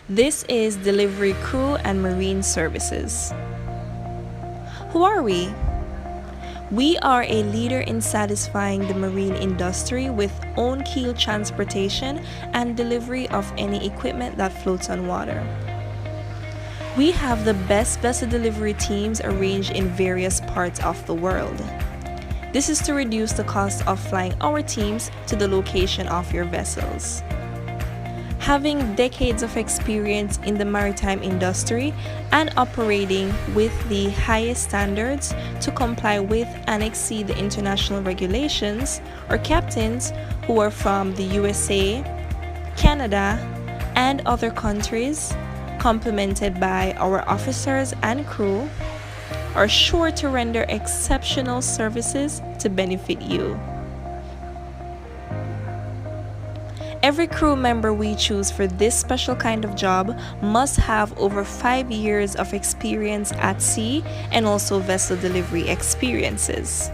This is Delivery Crew and Marine Services. Who are we? We are a leader in satisfying the marine industry with own keel transportation and delivery of any equipment that floats on water. We have the best vessel delivery teams arranged in various parts of the world. This is to reduce the cost of flying our teams to the location of your vessels. Having decades of experience in the maritime industry and operating with the highest standards to comply with and exceed the international regulations, our captains who are from the USA, Canada, and other countries, complemented by our officers and crew, are sure to render exceptional services to benefit you. Every crew member we choose for this special kind of job must have over 5 years of experience at sea and also vessel delivery experiences.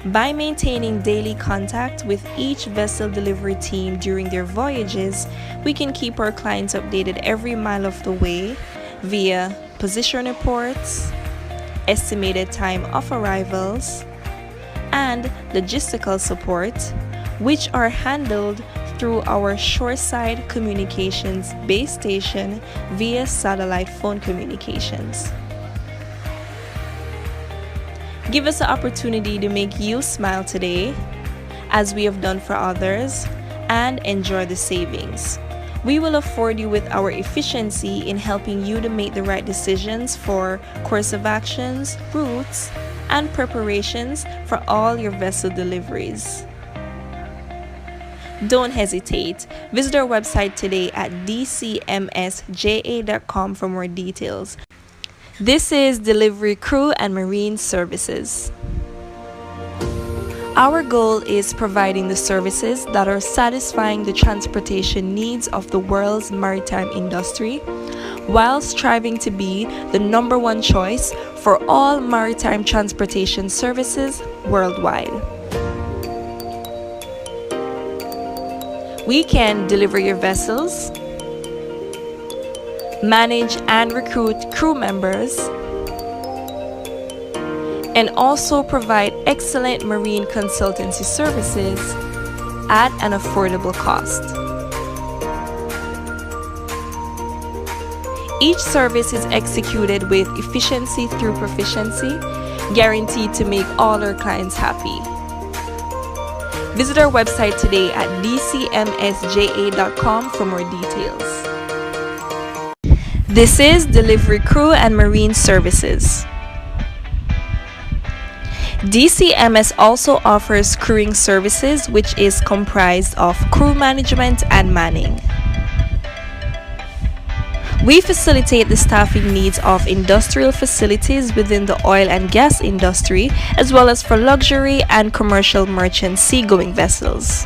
By maintaining daily contact with each vessel delivery team during their voyages, we can keep our clients updated every mile of the way via position reports, estimated time of arrivals, and logistical support, which are handled through our shoreside communications base station via satellite phone communications. Give us the opportunity to make you smile today, as we have done for others, and enjoy the savings. We will afford you with our efficiency in helping you to make the right decisions for course of actions, routes, and preparations for all your vessel deliveries. Don't hesitate. Visit our website today at DCMSJA.com for more details. This is Delivery Crew and Marine Services. Our goal is providing the services that are satisfying the transportation needs of the world's maritime industry, while striving to be the number one choice for all maritime transportation services worldwide. We can deliver your vessels, manage and recruit crew members, and also provide excellent marine consultancy services at an affordable cost. Each service is executed with efficiency through proficiency, guaranteed to make all our clients happy. Visit our website today at DCMSJA.com for more details. This is Delivery Crew and Marine Services. DCMS also offers crewing services, which is comprised of crew management and manning. We facilitate the staffing needs of industrial facilities within the oil and gas industry, as well as for luxury and commercial merchant seagoing vessels.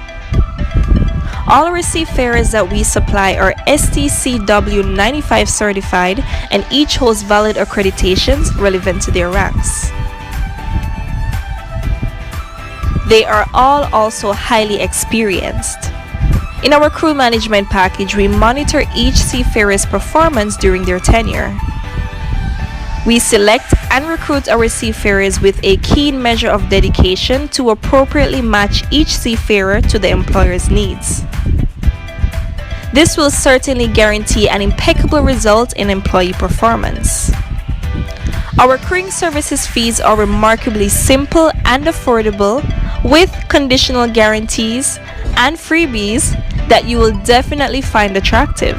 All our seafarers that we supply are STCW 95 certified, and each holds valid accreditations relevant to their ranks. They are all also highly experienced. In our crew management package, we monitor each seafarer's performance during their tenure. We select and recruit our seafarers with a keen measure of dedication to appropriately match each seafarer to the employer's needs. This will certainly guarantee an impeccable result in employee performance. Our crewing services fees are remarkably simple and affordable, with conditional guarantees and freebies that you will definitely find attractive.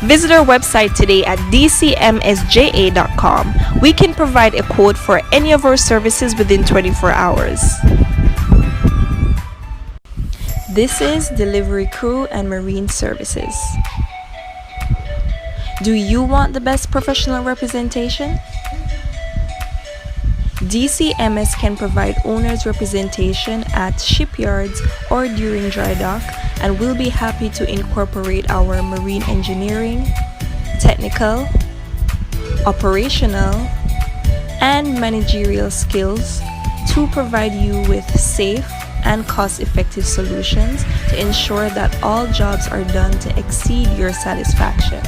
Visit our website today at DCMSJA.com. We can provide a quote for any of our services within 24 hours. This is Delivery Crew and Marine Services. Do you want the best professional representation? DCMS can provide owner's representation at shipyards or during dry dock, and we'll be happy to incorporate our marine engineering, technical, operational, and managerial skills to provide you with safe and cost-effective solutions to ensure that all jobs are done to exceed your satisfaction.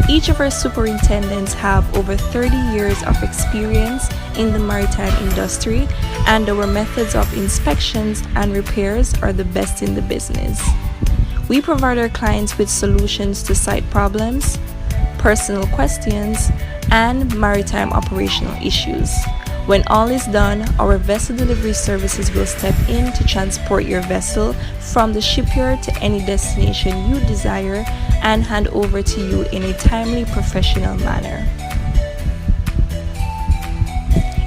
Each of our superintendents have over 30 years of experience in the maritime industry, and our methods of inspections and repairs are the best in the business. We provide our clients with solutions to site problems, personal questions, and maritime operational issues. When all is done, our vessel delivery services will step in to transport your vessel from the shipyard to any destination you desire and hand over to you in a timely, professional manner.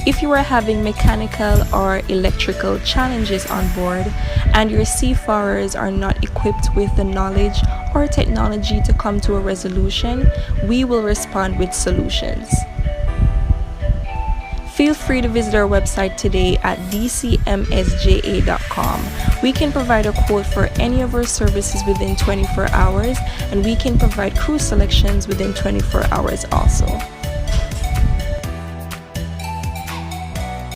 If you are having mechanical or electrical challenges on board and your seafarers are not equipped with the knowledge or technology to come to a resolution, we will respond with solutions. Feel free to visit our website today at dcmsja.com. We can provide a quote for any of our services within 24 hours, and we can provide crew selections within 24 hours also.